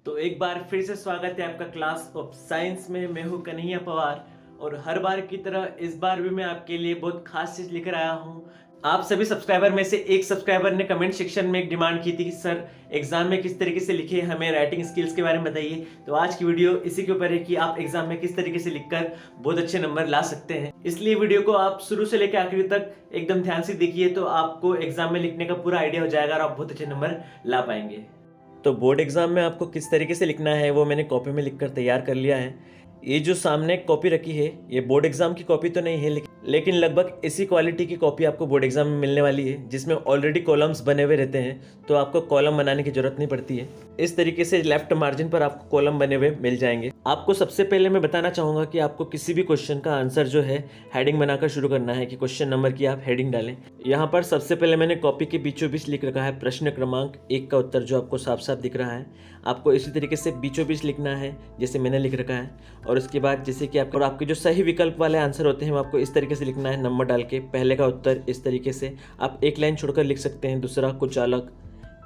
तो एक बार फिर से स्वागत है आपका क्लास ऑफ साइंस में। मैं हूं कन्हैया पवार और हर बार की तरह इस बार भी मैं आपके लिए बहुत खास चीज लेकर आया हूं। आप सभी सब्सक्राइबर में से एक सब्सक्राइबर ने कमेंट सेक्शन में एक डिमांड की थी कि सर एग्जाम में किस तरीके से लिखे, हमें राइटिंग स्किल्स के बारे में बताइए। तो आज की वीडियो इसी के ऊपर है कि आप एग्जाम में किस तरीके से लिखकर बहुत अच्छे नंबर ला सकते हैं। इसलिए वीडियो को आप शुरू से लेकर आखिरी तक एकदम ध्यान से देखिए, तो आपको एग्जाम में लिखने का पूरा आइडिया हो जाएगा और आप बहुत अच्छे नंबर ला पाएंगे। तो बोर्ड एग्जाम में आपको किस तरीके से लिखना है वो मैंने कॉपी में लिखकर तैयार कर लिया है। ये जो सामने कॉपी रखी है ये बोर्ड एग्जाम की कॉपी तो नहीं है, लेकिन लगभग इसी क्वालिटी की कॉपी आपको बोर्ड एग्जाम में मिलने वाली है, जिसमें ऑलरेडी कॉलम्स बने हुए रहते हैं, तो आपको कॉलम बनाने की जरूरत नहीं पड़ती है। इस तरीके से लेफ्ट मार्जिन पर आपको कॉलम बने हुए मिल जाएंगे। आपको सबसे पहले मैं बताना चाहूँगा कि आपको किसी भी क्वेश्चन का आंसर जो है हेडिंग बनाकर शुरू करना है कि क्वेश्चन नंबर की आप हेडिंग डालें। यहाँ पर सबसे पहले मैंने कॉपी के बीचों बीच लिख रखा है प्रश्न क्रमांक 1 का उत्तर, जो आपको साफ साफ दिख रहा है। आपको इसी तरीके से बीचों बीच लिखना है जैसे मैंने लिख रखा है, और उसके बाद जैसे कि आपके जो सही विकल्प वाले आंसर होते हैं वो आपको इस तरीके से लिखना है, नंबर डाल के। पहले का उत्तर इस तरीके से आप एक लाइन छोड़कर लिख सकते हैं, दूसरा कुछ अलग,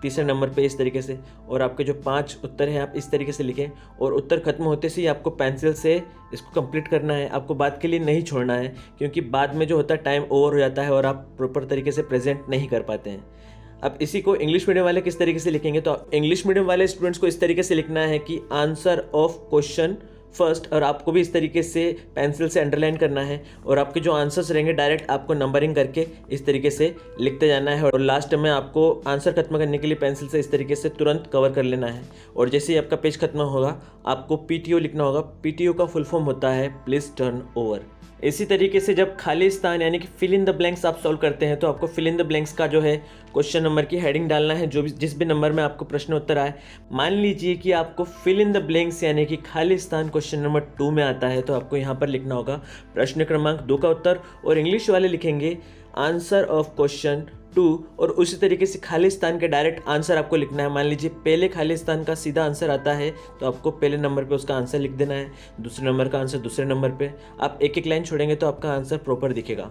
तीसरे नंबर पे इस तरीके से, और आपके जो 5 उत्तर हैं आप इस तरीके से लिखें। और उत्तर खत्म होते से ही आपको पेंसिल से इसको कंप्लीट करना है, आपको बाद के लिए नहीं छोड़ना है, क्योंकि बाद में जो होता है टाइम ओवर हो जाता है और आप प्रॉपर तरीके से प्रेजेंट नहीं कर पाते हैं। अब इसी को इंग्लिश मीडियम वाले किस तरीके से लिखेंगे, तो इंग्लिश मीडियम वाले स्टूडेंट्स को इस तरीके से लिखना है कि आंसर ऑफ क्वेश्चन फर्स्ट, और आपको भी इस तरीके से पेंसिल से अंडरलाइन करना है, और आपके जो आंसर्स रहेंगे डायरेक्ट आपको नंबरिंग करके इस तरीके से लिखते जाना है, और लास्ट में आपको आंसर खत्म करने के लिए पेंसिल से इस तरीके से तुरंत कवर कर लेना है। और जैसे ही आपका पेज खत्म होगा आपको PTO लिखना होगा। PTO का फुल फॉर्म होता है प्लीज टर्न ओवर। इसी तरीके से जब खाली स्थान यानी कि फिल इन द ब्लैंक्स आप सॉल्व करते हैं, तो आपको फिल इन द ब्लैंक्स का जो है क्वेश्चन नंबर की हेडिंग डालना है, जिस भी नंबर में आपको प्रश्न उत्तर आए। मान लीजिए कि आपको फिल इन द ब्लैंक्स यानी कि खाली स्थान क्वेश्चन नंबर 2 में आता है, तो आपको यहाँ पर लिखना होगा प्रश्न क्रमांक 2 का उत्तर, और इंग्लिश वाले लिखेंगे आंसर ऑफ क्वेश्चन 2, और उसी तरीके से खाली स्थान के डायरेक्ट आंसर आपको लिखना है। मान लीजिए पहले खाली स्थान का सीधा आंसर आता है, तो आपको पहले नंबर पे उसका आंसर लिख देना है, दूसरे नंबर का आंसर दूसरे नंबर पे। आप एक एक लाइन छोड़ेंगे तो आपका आंसर प्रॉपर दिखेगा।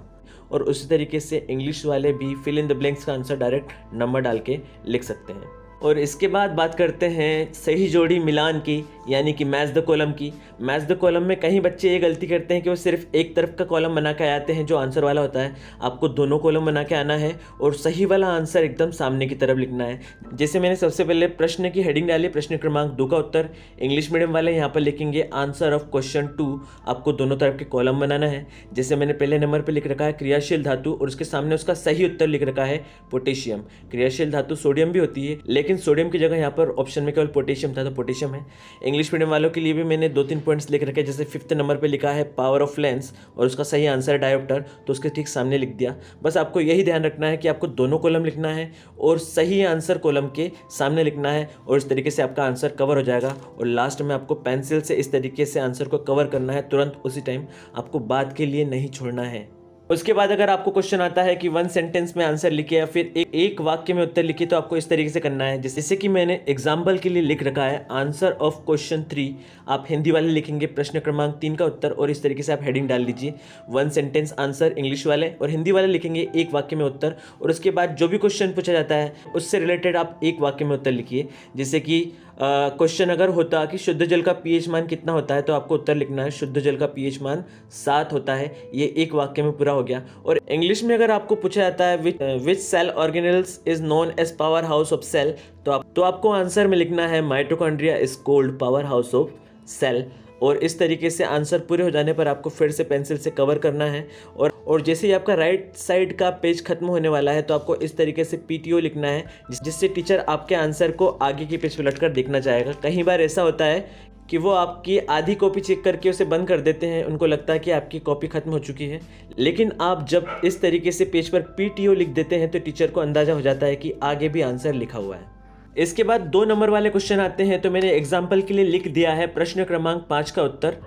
और उसी तरीके से इंग्लिश वाले भी फिल इन द ब्लैंक्स का आंसर डायरेक्ट नंबर डाल के लिख सकते हैं। और इसके बाद बात करते हैं सही जोड़ी मिलान की, यानी कि मैच द कॉलम की। मैच द कॉलम में कहीं बच्चे ये गलती करते हैं कि वो सिर्फ एक तरफ का कॉलम बना के आते हैं जो आंसर वाला होता है। आपको दोनों कॉलम बना के आना है और सही वाला आंसर एकदम सामने की तरफ लिखना है। जैसे मैंने सबसे पहले प्रश्न की हेडिंग डाली प्रश्न क्रमांक 2 का उत्तर, इंग्लिश मीडियम वाले यहाँ पर लिखेंगे आंसर ऑफ क्वेश्चन 2। आपको दोनों तरफ के कॉलम बनाना है। जैसे मैंने पहले नंबर पर लिख रखा है क्रियाशील धातु, और उसके सामने उसका सही उत्तर लिख रखा है पोटेशियम। क्रियाशील धातु सोडियम भी होती है, लेकिन सोडियम की जगह यहाँ पर ऑप्शन में केवल पोटेशियम था, तो पोटेशियम है। इंग्लिश मीडियम वालों के लिए भी मैंने 2-3 पॉइंट्स लिख रखे हैं। जैसे 5th नंबर पे लिखा है पावर ऑफ लेंस, और उसका सही आंसर है डायोप्टर, तो उसके ठीक सामने लिख दिया। बस आपको यही ध्यान रखना है कि आपको दोनों कॉलम लिखना है और सही आंसर कॉलम के सामने लिखना है, और इस तरीके से आपका आंसर कवर हो जाएगा। और लास्ट में आपको पेंसिल से इस तरीके से आंसर को कवर करना है तुरंत उसी टाइम, आपको बाद के लिए नहीं छोड़ना है। उसके बाद अगर आपको क्वेश्चन आता है कि 1 सेंटेंस में आंसर लिखे या फिर एक वाक्य में उत्तर लिखे, तो आपको इस तरीके से करना है। जैसे कि मैंने एग्जाम्पल के लिए लिख रखा है आंसर ऑफ क्वेश्चन 3। आप हिंदी वाले लिखेंगे प्रश्न क्रमांक 3 का उत्तर, और इस तरीके से आप हेडिंग डाल दीजिए 1 सेंटेंस आंसर इंग्लिश वाले, और हिंदी वाले लिखेंगे एक वाक्य में उत्तर। और उसके बाद जो भी क्वेश्चन पूछा जाता है उससे रिलेटेड आप एक वाक्य में उत्तर लिखिए। जैसे कि क्वेश्चन अगर होता कि शुद्ध जल का pH मान कितना होता है, तो आपको उत्तर लिखना है शुद्ध जल का pH मान 7 होता है। ये एक वाक्य में पूरा हो गया। और इंग्लिश में अगर आपको पूछा जाता है which cell organelles is known as power house of cell, तो आपको आंसर में लिखना है mitochondria is called power house of cell. और इस तरीके से आंसर पूरे हो जाने पर आपको फिर से पेंसिल से कवर करना है। और जैसे ही आपका राइट साइड का पेज खत्म होने वाला है, तो आपको इस तरीके से PTO लिखना है, जिससे टीचर आपके आंसर को आगे के पेज पर लटकर देखना चाहेगा। कई बार ऐसा होता है कि वो आपकी आधी कॉपी चेक करके उसे बंद कर देते हैं, उनको लगता है कि आपकी कॉपी खत्म हो चुकी है। लेकिन आप जब इस तरीके से पेज पर PTO लिख देते हैं, तो टीचर को अंदाजा हो जाता है कि आगे भी आंसर लिखा हुआ है। इसके बाद 2 नंबर वाले क्वेश्चन आते हैं, तो मैंने एग्जाम्पल के लिए लिख दिया है प्रश्न क्रमांक 5 का उत्तर।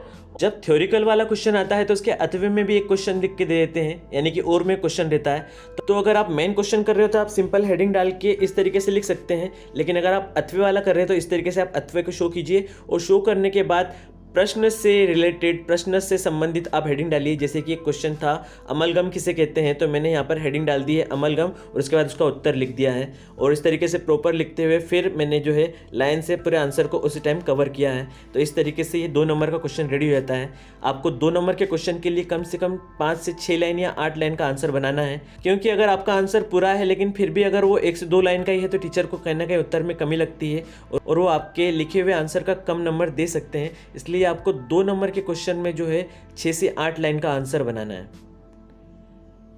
जब थ्योरिकल वाला क्वेश्चन आता है तो उसके अथवे में भी एक क्वेश्चन लिख के दे देते हैं, यानी कि और में क्वेश्चन रहता है। तो अगर आप मेन क्वेश्चन कर रहे हो तो आप सिंपल हेडिंग डाल के इस तरीके से लिख सकते हैं, लेकिन अगर आप अथवे वाला कर रहे हो तो इस तरीके से आप अथवे को शो कीजिए, और शो करने के बाद प्रश्न से रिलेटेड, प्रश्न से संबंधित आप हेडिंग डालिए। जैसे कि एक क्वेश्चन था अमलगम किसे कहते हैं, तो मैंने यहाँ पर हेडिंग डाल दी है अमलगम और उसके बाद उसका उत्तर लिख दिया है। और इस तरीके से प्रॉपर लिखते हुए फिर मैंने जो है लाइन से पूरे आंसर को उसी टाइम कवर किया है। तो इस तरीके से ये 2 नंबर का क्वेश्चन रेडी हो जाता है। आपको 2 नंबर के क्वेश्चन के लिए कम से कम 5 से 6 लाइन या 8 लाइन का आंसर बनाना है, क्योंकि अगर आपका आंसर पूरा है लेकिन फिर भी अगर वो 1 से 2 लाइन का ही है तो टीचर को कहीं ना कहीं उत्तर में कमी लगती है और वो आपके लिखे हुए आंसर का कम नंबर दे सकते हैं। इसलिए आपको 2 नंबर के क्वेश्चन में जो है 6 से 8 लाइन का आंसर बनाना है।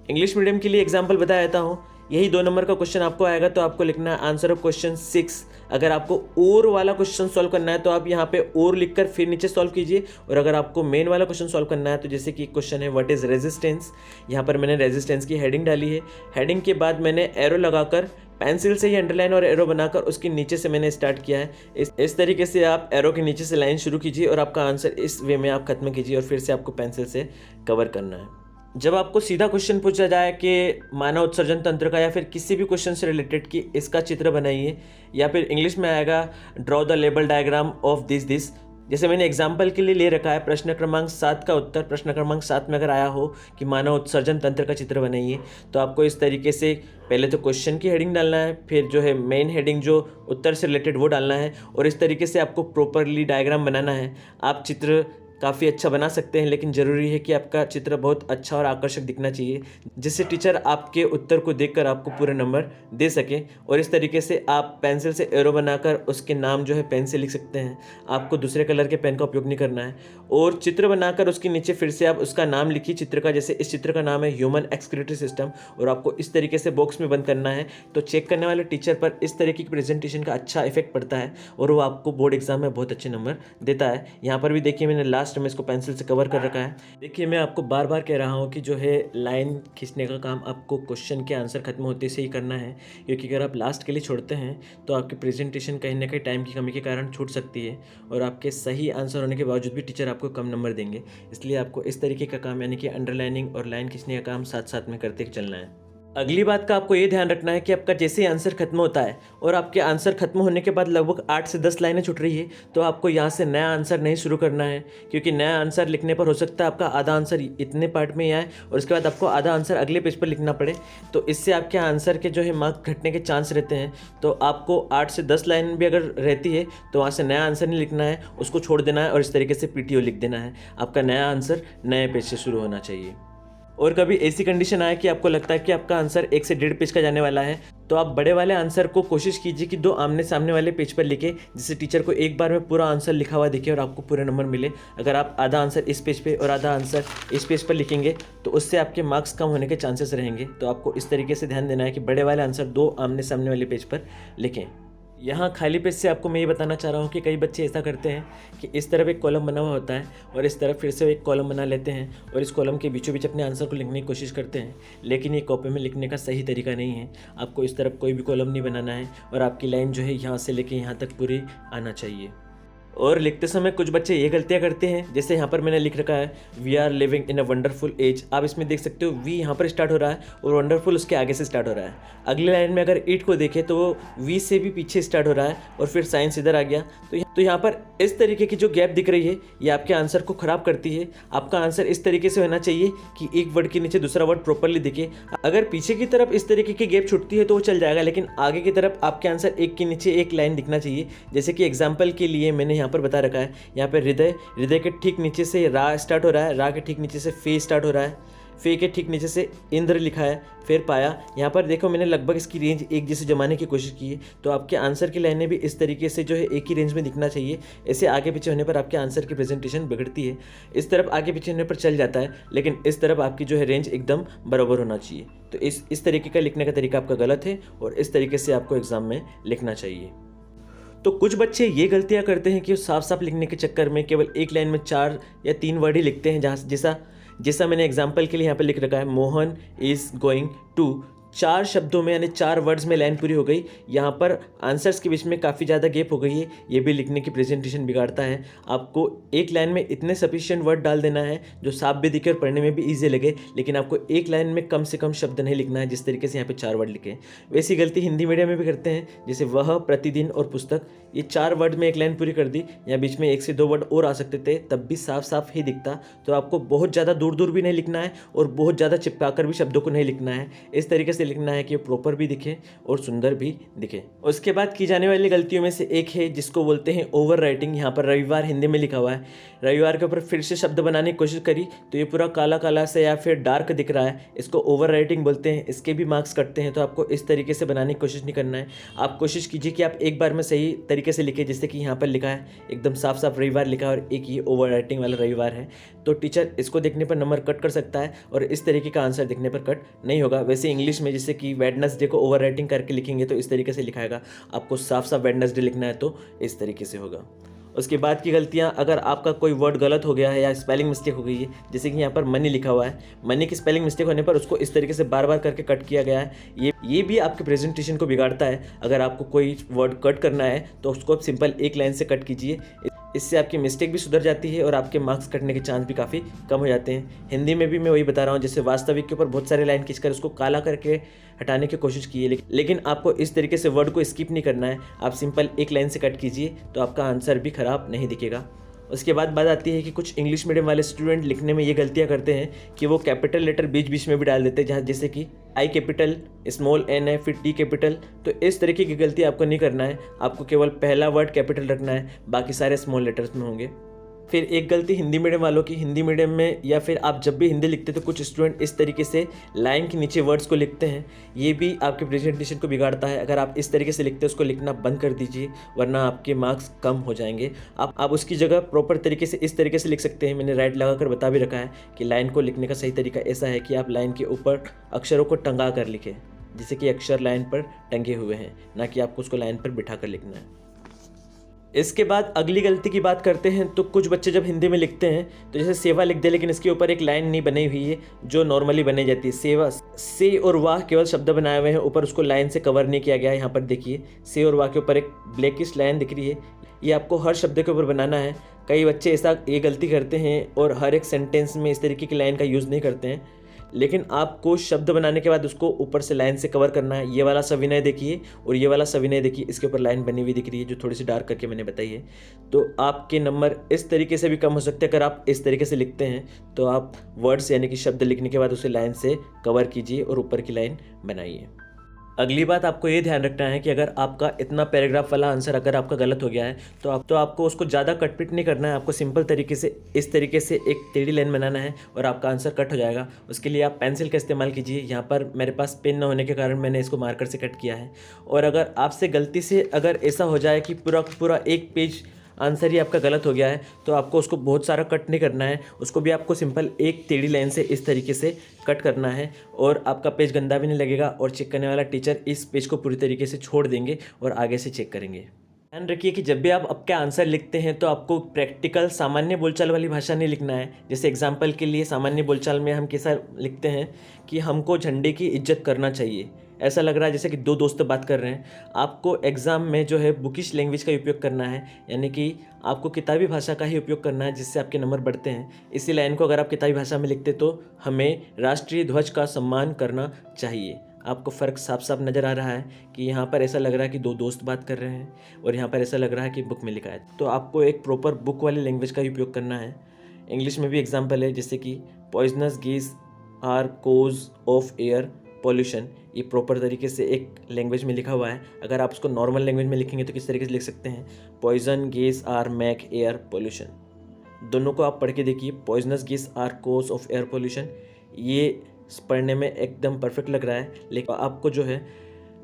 इंग्लिश मीडियम के लिए एग्जाम्पल बता देता हूँ। यही 2 नंबर का क्वेश्चन आपको आएगा तो आपको लिखना है आंसर ऑफ क्वेश्चन 6। अगर आपको और वाला क्वेश्चन सॉल्व करना है तो आप यहाँ पे और लिखकर फिर नीचे सॉल्व कीजिए। और अगर आपको मेन वाला क्वेश्चन सॉल्व करना है तो जैसे कि क्वेश्चन है व्हाट इज़ रेजिस्टेंस, यहाँ पर मैंने रेजिस्टेंस की हेडिंग डाली है। हेडिंग के बाद मैंने एरो लगाकर पेंसिल से ही अंडरलाइन और एरो बनाकर उसके नीचे से मैंने स्टार्ट किया है। इस तरीके से आप एरो के नीचे से लाइन शुरू कीजिए और आपका आंसर इस वे में आप खत्म कीजिए और फिर से आपको पेंसिल से कवर करना है। जब आपको सीधा क्वेश्चन पूछा जाए कि मानव उत्सर्जन तंत्र का या फिर किसी भी क्वेश्चन से रिलेटेड कि इसका चित्र बनाइए, या फिर इंग्लिश में आएगा draw the label diagram of this, जैसे मैंने एग्जाम्पल के लिए ले रखा है प्रश्न क्रमांक 7 का उत्तर। प्रश्न क्रमांक 7 में अगर आया हो कि मानव उत्सर्जन तंत्र का चित्र बनाइए, तो आपको इस तरीके से पहले तो क्वेश्चन की हेडिंग डालना है, फिर जो है मेन हेडिंग जो उत्तर से रिलेटेड वो डालना है और इस तरीके से आपको प्रॉपरली डायग्राम बनाना है। आप चित्र काफ़ी अच्छा बना सकते हैं, लेकिन ज़रूरी है कि आपका चित्र बहुत अच्छा और आकर्षक दिखना चाहिए, जिससे टीचर आपके उत्तर को देखकर आपको पूरे नंबर दे सके। और इस तरीके से आप पेंसिल से एरो बनाकर उसके नाम जो है पेन से लिख सकते हैं। आपको दूसरे कलर के पेन का उपयोग नहीं करना है। और चित्र बनाकर उसके नीचे फिर से आप उसका नाम लिखिए चित्र का। जैसे इस चित्र का नाम है ह्यूमन एक्सक्रीटरी सिस्टम और आपको इस तरीके से बॉक्स में बंद करना है। तो चेक करने वाले टीचर पर इस तरीके की प्रेजेंटेशन का अच्छा इफेक्ट पड़ता है और वो आपको बोर्ड एग्जाम में बहुत अच्छे नंबर देता है। यहाँ पर भी देखिए मैंने लास्ट में इसको पेंसिल से कवर कर रखा है। देखिए मैं आपको बार बार कह रहा हूँ कि जो है लाइन खींचने का काम आपको क्वेश्चन के आंसर खत्म होते से ही करना है, क्योंकि अगर आप लास्ट के लिए छोड़ते हैं तो आपकी प्रेजेंटेशन कहीं ना कहीं टाइम की कमी के कारण छूट सकती है और आपके सही आंसर होने के बावजूद भी टीचर आपको कम नंबर देंगे। इसलिए आपको इस तरीके का काम यानी कि अंडरलाइनिंग और लाइन खींचने का काम साथ साथ में करते चलना है। अगली बात का आपको ये ध्यान रखना है कि आपका जैसे ही आंसर खत्म होता है और आपके आंसर खत्म होने के बाद लगभग 8 से 10 लाइनें छूट रही है, तो आपको यहाँ से नया आंसर नहीं शुरू करना है, क्योंकि नया आंसर लिखने पर हो सकता है आपका आधा आंसर इतने पार्ट में ही आए और उसके बाद आपको आधा आंसर अगले पेज पर लिखना पड़े। तो इससे आपके आंसर के जो है मार्क्स घटने के चांस रहते हैं। तो आपको 8 से 10 लाइन भी अगर रहती है तो वहाँ से नया आंसर नहीं लिखना है, उसको छोड़ देना है और इस तरीके से PTO लिख देना है। आपका नया आंसर नए पेज से शुरू होना चाहिए। और कभी ऐसी कंडीशन आए कि आपको लगता है कि आपका आंसर 1 से 1.5 पेज का जाने वाला है, तो आप बड़े वाले आंसर को कोशिश कीजिए कि 2 आमने सामने वाले पेज पर लिखें, जिससे टीचर को एक बार में पूरा आंसर लिखा हुआ दिखे और आपको पूरे नंबर मिले। अगर आप आधा आंसर इस पेज पे और आधा आंसर इस पेज पर लिखेंगे तो उससे आपके मार्क्स कम होने के चांसेस रहेंगे। तो आपको इस तरीके से ध्यान देना है कि बड़े वाले आंसर 2 आमने सामने वाले पेज पर लिखें। यहाँ खाली पेज से आपको मैं ये बताना चाह रहा हूँ कि कई बच्चे ऐसा करते हैं कि इस तरफ एक कॉलम बना हुआ होता है और इस तरफ फिर से एक कॉलम बना लेते हैं और इस कॉलम के बीचों बीच अपने आंसर को लिखने की कोशिश करते हैं, लेकिन ये कॉपी में लिखने का सही तरीका नहीं है। आपको इस तरफ कोई भी कॉलम नहीं बनाना है और आपकी लाइन जो है यहाँ से लेके यहाँ तक पूरी आना चाहिए। और लिखते समय कुछ बच्चे ये गलतियाँ करते हैं, जैसे यहाँ पर मैंने लिख रखा है we are living in a wonderful age. आप इसमें देख सकते हो वी यहाँ पर स्टार्ट हो रहा है और वंडरफुल उसके आगे से स्टार्ट हो रहा है। अगली लाइन में अगर ईट को देखें तो वो वी से भी पीछे स्टार्ट हो रहा है और फिर साइंस इधर आ गया। तो यहाँ पर इस तरीके की जो गैप दिख रही है ये आपके आंसर को ख़राब करती है। आपका आंसर इस तरीके से होना चाहिए कि एक वर्ड के नीचे दूसरा वर्ड प्रॉपरली दिखे। अगर पीछे की तरफ इस तरीके की गैप छूटती है तो वो चल जाएगा, लेकिन आगे की तरफ आपके आंसर एक के नीचे एक लाइन दिखना चाहिए। जैसे कि एग्जाम्पल के लिए मैंने यहाँ पर बता रखा है, यहाँ पे हृदय, हृदय के ठीक नीचे से रा स्टार्ट हो रहा है, रा के ठीक नीचे से फे स्टार्ट हो रहा है, फे के ठीक नीचे से इंद्र लिखा है, फिर पाया। यहाँ पर देखो मैंने लगभग इसकी रेंज एक जैसे जमाने की कोशिश की है। तो आपके आंसर की लाइनें भी इस तरीके से जो है एक ही रेंज में दिखना चाहिए। ऐसे आगे पीछे होने पर आपके आंसर की प्रेजेंटेशन बिगड़ती है। इस तरफ आगे पीछे होने पर चल जाता है, लेकिन इस तरफ आपकी जो है रेंज एकदम बराबर होना चाहिए। तो इस तरीके का लिखने का तरीका आपका गलत है और इस तरीके से आपको एग्जाम में लिखना चाहिए। तो कुछ बच्चे ये गलतियां करते हैं कि वो साफ साफ लिखने के चक्कर में केवल एक लाइन में 4 या 3 वर्ड ही लिखते हैं, जैसा मैंने एग्जाम्पल के लिए यहाँ पे लिख रखा है मोहन इज़ गोइंग टू 4 शब्दों में यानी 4 वर्ड्स में लाइन पूरी हो गई। यहाँ पर आंसर्स के बीच में काफ़ी ज़्यादा गैप हो गई है, ये भी लिखने की प्रेजेंटेशन बिगाड़ता है। आपको एक लाइन में इतने सफिशिएंट वर्ड डाल देना है जो साफ भी दिखे और पढ़ने में भी ईजी लगे, लेकिन आपको एक लाइन में कम से कम शब्द नहीं लिखना है, जिस तरीके से यहाँ पे 4 वर्ड लिखे। वैसी गलती हिंदी मीडियम में भी करते हैं, जैसे वह, प्रतिदिन और पुस्तक, ये 4 वर्ड में एक लाइन पूरी कर दी, या बीच में 1 से 2 वर्ड और आ सकते थे, तब भी साफ साफ ही दिखता। तो आपको बहुत ज़्यादा दूर दूर भी नहीं लिखना है और बहुत ज़्यादा चिपका कर भी शब्दों को नहीं लिखना है, इस तरीके से लिखना है कि प्रॉपर भी दिखे और सुंदर भी दिखे। उसके बाद की जाने वाली गलतियों में से एक है जिसको बोलते हैं ओवर राइटिंग। यहाँ पर रविवार हिंदी में लिखा हुआ है, रविवार के ऊपर फिर से शब्द बनाने की कोशिश करी तो ये पूरा काला काला से या फिर डार्क दिख रहा है, इसको ओवर राइटिंग बोलते हैं, इसके भी मार्क्स कटते हैं। तो आपको इस तरीके से बनाने की कोशिश नहीं करना है। आप कोशिश कीजिए कि आप एक बार में सही तरीके से लिखें, जैसे कि यहाँ पर लिखा है एकदम साफ साफ रविवार लिखा है और एक ये ओवर राइटिंग वाला रविवार है, तो टीचर इसको देखने पर नंबर कट कर सकता है और इस तरीके का आंसर देखने पर कट नहीं होगा। वैसे इंग्लिश में जैसे कि वेडनेसडे को ओवर राइटिंग करके लिखेंगे तो इस तरीके से लिखाएगा, आपको साफ साफ वेडनेसडे लिखना है तो इस तरीके से होगा। उसके बाद की गलतियाँ, अगर आपका कोई वर्ड गलत हो गया है या स्पेलिंग मिस्टेक हो गई है, जैसे कि यहाँ पर मनी लिखा हुआ है, मनी की स्पेलिंग मिस्टेक होने पर उसको इस तरीके से बार बार करके कट किया गया है, ये भी आपके प्रेजेंटेशन को बिगाड़ता है। अगर आपको कोई वर्ड कट करना है तो उसको आप सिंपल एक लाइन से कट कीजिए, इससे आपकी मिस्टेक भी सुधर जाती है और आपके मार्क्स कटने के चांस भी काफ़ी कम हो जाते हैं। हिंदी में भी मैं वही बता रहा हूँ, जैसे वास्तविक के ऊपर बहुत सारे लाइन खींचकर उसको काला करके हटाने की कोशिश की है, लेकिन आपको इस तरीके से वर्ड को स्किप नहीं करना है, आप सिंपल एक लाइन से कट कीजिए तो आपका आंसर भी ख़राब नहीं दिखेगा। उसके बाद बात आती है कि कुछ इंग्लिश मीडियम वाले स्टूडेंट लिखने में ये गलतियाँ करते हैं कि वो कैपिटल लेटर बीच बीच में भी डाल देते हैं, जहाँ जैसे कि आई कैपिटल, स्मॉल एन है, फिर टी कैपिटल। तो इस तरीके की गलती आपको नहीं करना है, आपको केवल पहला वर्ड कैपिटल रखना है, बाकी सारे स्मॉल लेटर्स में होंगे। फिर एक गलती हिंदी मीडियम वालों की, हिंदी मीडियम में या फिर आप जब भी हिंदी लिखते तो कुछ स्टूडेंट इस तरीके से लाइन के नीचे वर्ड्स को लिखते हैं, ये भी आपके प्रेजेंटेशन को बिगाड़ता है। अगर आप इस तरीके से लिखते हैं उसको लिखना बंद कर दीजिए, वरना आपके मार्क्स कम हो जाएंगे। आप उसकी जगह प्रॉपर तरीके से इस तरीके से लिख सकते हैं, मैंने राइट लगा कर बता भी रखा है कि लाइन को लिखने का सही तरीका ऐसा है कि आप लाइन के ऊपर अक्षरों को टंगा कर लिखें, जैसे कि अक्षर लाइन पर टंगे हुए हैं, ना कि आपको उसको लाइन पर बिठा कर लिखना है। इसके बाद अगली गलती की बात करते हैं तो कुछ बच्चे जब हिंदी में लिखते हैं तो जैसे सेवा लिख दे, लेकिन इसके ऊपर एक लाइन नहीं बनी हुई है जो नॉर्मली बनी जाती है। सेवा, से और वाह केवल शब्द बनाए हुए हैं, ऊपर उसको लाइन से कवर नहीं किया गया है। यहाँ पर देखिए से और वाह के ऊपर एक ब्लैकिश लाइन दिख रही है, ये आपको हर शब्द के ऊपर बनाना है। कई बच्चे ये गलती करते हैं और हर एक सेंटेंस में इस तरीके की लाइन का यूज़ नहीं करते हैं, लेकिन आपको शब्द बनाने के बाद उसको ऊपर से लाइन से कवर करना है। ये वाला सविनय देखिए और ये वाला सविनय देखिए, इसके ऊपर लाइन बनी हुई दिख रही है जो थोड़ी सी डार्क करके मैंने बताई है। तो आपके नंबर इस तरीके से भी कम हो सकते हैं अगर आप इस तरीके से लिखते हैं। तो आप वर्ड्स यानी कि शब्द लिखने के बाद उसे लाइन से कवर कीजिए और ऊपर की लाइन बनाइए। अगली बात आपको ये ध्यान रखना है कि अगर आपका इतना पैराग्राफ वाला आंसर अगर आपका गलत हो गया है तो आपको उसको ज़्यादा कटपिट नहीं करना है, आपको सिंपल तरीके से इस तरीके से एक टेढ़ी लाइन बनाना है और आपका आंसर कट हो जाएगा। उसके लिए आप पेंसिल का इस्तेमाल कीजिए। यहाँ पर मेरे पास पेन न होने के कारण मैंने इसको मार्कर से कट किया है। और अगर आपसे गलती से अगर ऐसा हो जाए कि पूरा एक पेज आंसर ही आपका गलत हो गया है तो आपको उसको बहुत सारा कट नहीं करना है, उसको भी आपको सिंपल एक टेढ़ी लाइन से इस तरीके से कट करना है और आपका पेज गंदा भी नहीं लगेगा और चेक करने वाला टीचर इस पेज को पूरी तरीके से छोड़ देंगे और आगे से चेक करेंगे। ध्यान रखिए कि जब भी आप आपके आंसर लिखते हैं तो आपको प्रैक्टिकल सामान्य बोलचाल वाली भाषा नहीं लिखना है। जैसे एग्जाम्पल के लिए सामान्य बोलचाल में हम कैसा लिखते हैं कि हमको झंडे की इज्जत करना चाहिए, ऐसा लग रहा है जैसे कि दो दोस्त बात कर रहे हैं। आपको एग्ज़ाम में जो है बुकिश लैंग्वेज का उपयोग करना है, यानी कि आपको किताबी भाषा का ही उपयोग करना है, जिससे आपके नंबर बढ़ते हैं। इसी लाइन को अगर आप किताबी भाषा में लिखते तो हमें राष्ट्रीय ध्वज का सम्मान करना चाहिए। आपको फ़र्क साफ साफ नज़र आ रहा है कि यहाँ पर ऐसा लग रहा है कि दो दोस्त बात कर रहे हैं और यहाँ पर ऐसा लग रहा है कि बुक में लिखा है। तो आपको एक प्रॉपर बुक वाली लैंग्वेज का ही उपयोग करना है। इंग्लिश में भी एग्जाम्पल है, जैसे कि poisonous gas are cause of air pollution, ये प्रॉपर तरीके से एक लैंग्वेज में लिखा हुआ है। अगर आप उसको नॉर्मल लैंग्वेज में लिखेंगे तो किस तरीके से लिख सकते हैं, poison gas are make air pollution. दोनों को आप पढ़ के देखिए, poisonous gas are cause of air pollution, ये पढ़ने में एकदम परफेक्ट लग रहा है। लेकिन आपको जो है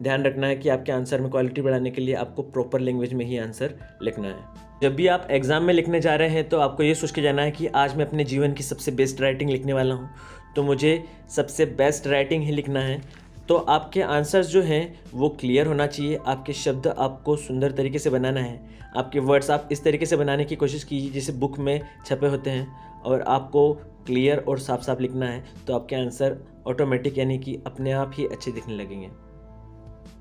ध्यान रखना है कि आपके आंसर में क्वालिटी बढ़ाने के लिए आपको प्रॉपर लैंग्वेज में ही आंसर लिखना है। जब भी आप एग्ज़ाम में लिखने जा रहे हैं तो आपको ये सोच के जाना है कि आज मैं अपने जीवन की सबसे बेस्ट राइटिंग लिखने वाला हूँ, तो मुझे सबसे बेस्ट राइटिंग ही लिखना है। तो आपके आंसर्स जो हैं वो क्लियर होना चाहिए, आपके शब्द आपको सुंदर तरीके से बनाना है, आपके वर्ड्स आप इस तरीके से बनाने की कोशिश कीजिए जैसे बुक में छपे होते हैं, और आपको क्लियर और साफ साफ लिखना है। तो आपके आंसर ऑटोमेटिक यानी कि अपने आप ही अच्छे दिखने लगेंगे।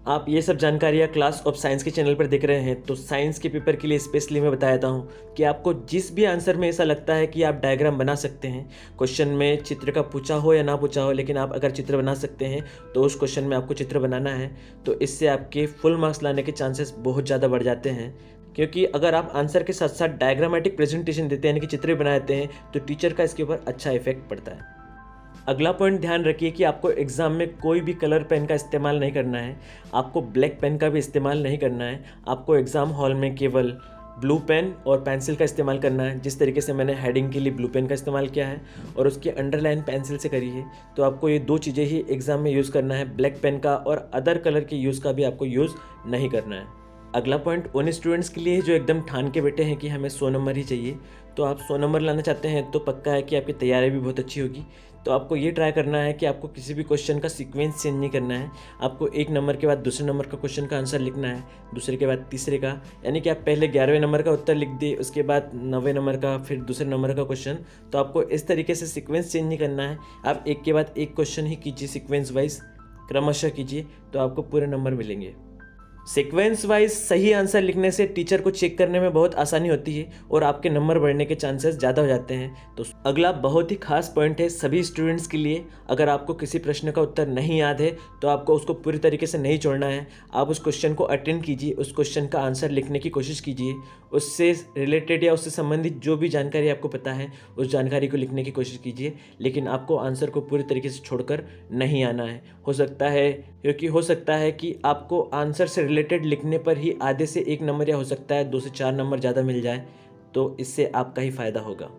आप ये सब जानकारियाँ क्लास ऑफ साइंस के चैनल पर देख रहे हैं, तो साइंस के पेपर के लिए स्पेशली मैं बताता हूँ कि आपको जिस भी आंसर में ऐसा लगता है कि आप डायग्राम बना सकते हैं, क्वेश्चन में चित्र का पूछा हो या ना पूछा हो, लेकिन आप अगर चित्र बना सकते हैं तो उस क्वेश्चन में आपको चित्र बनाना है। तो इससे आपके फुल मार्क्स लाने के चांसेस बहुत ज़्यादा बढ़ जाते हैं, क्योंकि अगर आप आंसर के साथ साथ डायग्रामेटिक प्रेजेंटेशन देते हैं यानी कि चित्र बना देते हैं तो टीचर का इसके ऊपर अच्छा इफेक्ट पड़ता है। अगला पॉइंट ध्यान रखिए कि आपको एग्ज़ाम में कोई भी कलर पेन का इस्तेमाल नहीं करना है, आपको ब्लैक पेन का भी इस्तेमाल नहीं करना है। आपको एग्ज़ाम हॉल में केवल ब्लू पेन और पेंसिल का इस्तेमाल करना है। जिस तरीके से मैंने हेडिंग के लिए ब्लू पेन का इस्तेमाल किया है और उसकी अंडरलाइन पेंसिल से करी है, तो आपको ये दो चीज़ें ही एग्ज़ाम में यूज़ करना है। ब्लैक पेन का और अदर कलर के यूज़ का भी आपको यूज़ नहीं करना है। अगला पॉइंट उन स्टूडेंट्स के लिए जो एकदम ठान के बैठे हैं कि हमें 100 नंबर ही चाहिए, तो आप 100 नंबर लाना चाहते हैं तो पक्का है कि आपकी तैयारी भी बहुत अच्छी होगी। तो आपको ये ट्राई करना है कि आपको किसी भी क्वेश्चन का सीक्वेंस चेंज नहीं करना है। आपको एक नंबर के बाद दूसरे नंबर का क्वेश्चन का आंसर लिखना है, दूसरे के बाद तीसरे का, यानी कि आप पहले 11वें नंबर का उत्तर लिख दिए, उसके बाद 9वें नंबर का, फिर दूसरे नंबर का क्वेश्चन। तो आपको इस तरीके से सीक्वेंस चेंज नहीं करना है, आप एक के बाद एक क्वेश्चन ही कीजिए, सीक्वेंस वाइज क्रमशः कीजिए, तो आपको पूरे नंबर मिलेंगे। सीक्वेंस वाइज सही आंसर लिखने से टीचर को चेक करने में बहुत आसानी होती है और आपके नंबर बढ़ने के चांसेस ज़्यादा हो जाते हैं। तो अगला बहुत ही खास पॉइंट है सभी स्टूडेंट्स के लिए, अगर आपको किसी प्रश्न का उत्तर नहीं याद है तो आपको उसको पूरी तरीके से नहीं छोड़ना है। आप उस क्वेश्चन को अटेंड कीजिए, उस क्वेश्चन का आंसर लिखने की कोशिश कीजिए, उससे रिलेटेड या उससे संबंधित जो भी जानकारी आपको पता है उस जानकारी को लिखने की कोशिश कीजिए, लेकिन आपको आंसर को पूरी तरीके से छोड़कर नहीं आना है। हो सकता है कि आपको आंसर से रिलेटेड लिखने पर ही आधे से 1 नंबर या हो सकता है 2 से 4 नंबर ज़्यादा मिल जाए, तो इससे आपका ही फ़ायदा होगा।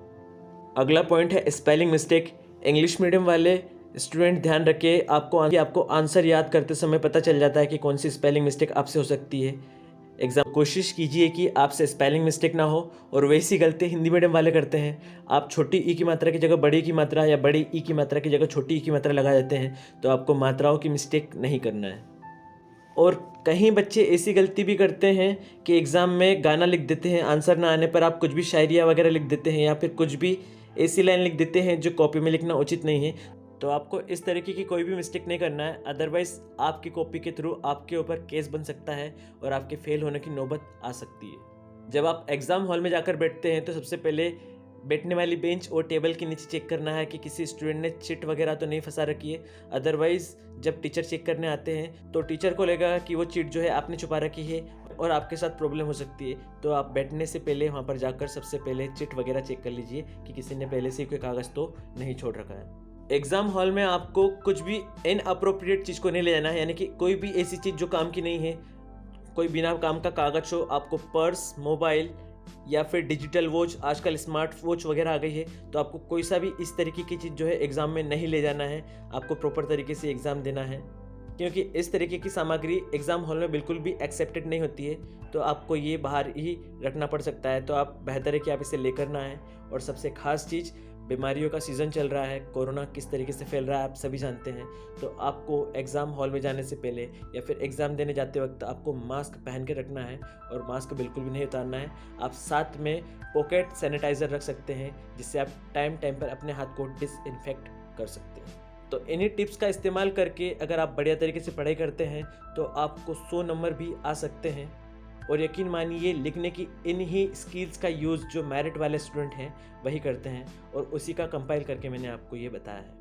अगला पॉइंट है स्पेलिंग मिस्टेक। इंग्लिश मीडियम वाले स्टूडेंट ध्यान रखिए, आपको आंसर याद करते समय पता चल जाता है कि कौन सी स्पेलिंग मिस्टेक आपसे हो सकती है। कोशिश कीजिए कि आपसे स्पेलिंग मिस्टेक ना हो, और वैसी गलती हिंदी मीडियम वाले करते हैं। आप छोटी ई की मात्रा की जगह बड़ी की मात्रा या बड़ी ई की मात्रा की जगह छोटी ई की मात्रा लगा देते हैं, तो आपको मात्राओं की मिस्टेक नहीं करना है। और कहीं बच्चे ऐसी गलती भी करते हैं कि एग्ज़ाम में गाना लिख देते हैं, आंसर ना आने पर आप कुछ भी शायरिया वगैरह लिख देते हैं या फिर कुछ भी ऐसी लाइन लिख देते हैं जो कॉपी में लिखना उचित नहीं है। तो आपको इस तरीके की कोई भी मिस्टेक नहीं करना है, अदरवाइज़ आपकी कॉपी के थ्रू आपके ऊपर केस बन सकता है और आपके फेल होने की नौबत आ सकती है। जब आप एग्ज़ाम हॉल में जाकर बैठते हैं तो सबसे पहले बैठने वाली बेंच और टेबल के नीचे चेक करना है कि किसी स्टूडेंट ने चिट वगैरह तो नहीं फंसा रखी है। अदरवाइज़ जब टीचर चेक करने आते हैं तो टीचर को लगेगा कि वो चिट जो है आपने छुपा रखी है और आपके साथ प्रॉब्लम हो सकती है। तो आप बैठने से पहले वहाँ पर जाकर सबसे पहले चिट वगैरह चेक कर लीजिए कि किसी ने पहले से कोई कागज़ तो नहीं छोड़ रखा है। एग्ज़ाम हॉल में आपको कुछ भी इनअप्रोप्रिएट चीज़ को नहीं ले जाना है, यानी कि कोई भी ऐसी चीज़ जो काम की नहीं है, कोई बिना काम का कागज़ हो। आपको पर्स, मोबाइल या फिर डिजिटल वॉच, आजकल स्मार्ट वॉच वगैरह आ गई है, तो आपको कोई सा भी इस तरीके की चीज़ जो है एग्ज़ाम में नहीं ले जाना है। आपको प्रॉपर तरीके से एग्ज़ाम देना है, क्योंकि इस तरीके की सामग्री एग्ज़ाम हॉल में बिल्कुल भी एक्सेप्टेड नहीं होती है, तो आपको ये बाहर ही रखना पड़ सकता है। तो आप बेहतर है कि आप इसे लेकर ना आएँ। और सबसे ख़ास चीज़, बीमारियों का सीज़न चल रहा है, कोरोना किस तरीके से फैल रहा है आप सभी जानते हैं, तो आपको एग्ज़ाम हॉल में जाने से पहले या फिर एग्ज़ाम देने जाते वक्त आपको मास्क पहन के रखना है और मास्क बिल्कुल भी नहीं उतारना है। आप साथ में पॉकेट सैनिटाइज़र रख सकते हैं, जिससे आप टाइम पर अपने हाथ को डिसइंफेक्ट कर सकते हैं। तो इन्हीं टिप्स का इस्तेमाल करके अगर आप बढ़िया तरीके से पढ़ाई करते हैं तो आपको 100 नंबर भी आ सकते हैं। और यकीन मानिए, लिखने की इन्हीं स्किल्स का यूज़ जो मेरिट वाले स्टूडेंट हैं वही करते हैं, और उसी का कंपाइल करके मैंने आपको ये बताया है।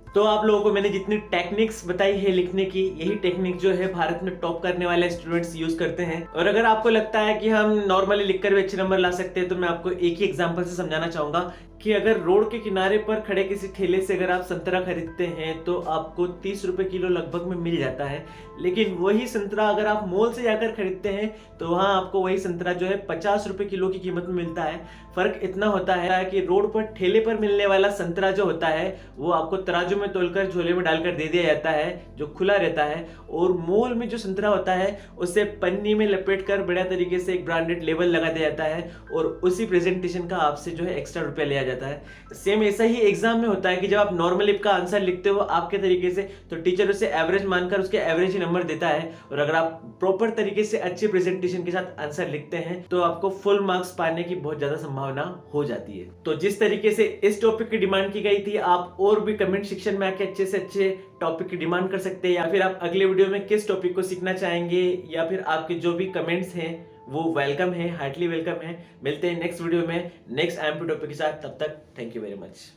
तो आप लोगों को मैंने जितनी टेक्निक्स बताई है लिखने की, यही टेक्निक जो है भारत में टॉप करने वाले स्टूडेंट्स यूज करते हैं। और अगर आपको लगता है कि हम नॉर्मली लिखकर भी अच्छे नंबर ला सकते हैं, तो मैं आपको एक ही एग्जांपल से समझाना चाहूंगा कि अगर रोड के किनारे पर खड़े किसी ठेले से अगर आप संतरा खरीदते हैं तो आपको 30 रुपए किलो लगभग में मिल जाता है, लेकिन वही संतरा अगर आप मॉल से जाकर खरीदते हैं तो वहां आपको वही संतरा जो है 50 रुपए किलो की कीमत में मिलता है। फर्क इतना होता है कि रोड पर ठेले पर मिलने वाला संतरा जो होता है वो आपको तराजू में तोलकर झोले में डालकर दे दिया जाता है, जो खुला रहता है, और मॉल में जो संतरा होता है उसे पन्नी में लपेट कर बढ़िया तरीके से एक ब्रांडेड लेबल लगा दिया जाता है और उसी प्रेजेंटेशन का आपसे जो है एक्स्ट्रा रुपया लिया जाता है। सेम ऐसा ही एग्जाम में होता है कि जब आप नॉर्मल का आंसर लिखते हो आपके तरीके से, तो टीचर उसे एवरेज मानकर उसके एवरेज ही नंबर देता है, और अगर आप प्रॉपर तरीके से अच्छे प्रेजेंटेशन के साथ आंसर लिखते हैं तो आपको फुल मार्क्स पाने की बहुत ज्यादा संभावना हो जाती है। तो जिस तरीके से इस टॉपिक की डिमांड की गई थी, आप और भी कमेंट सेक्शन में आके अच्छे से अच्छे टॉपिक की डिमांड कर सकते हैं, या फिर आप अगले वीडियो में किस टॉपिक को सीखना चाहेंगे, या फिर आपके जो भी कमेंट्स हैं वो वेलकम है, हार्टली वेलकम है। मिलते हैं नेक्स्ट वीडियो में नेक्स्ट एमपी टॉपिक के साथ, तब तक थैंक यू वेरी मच।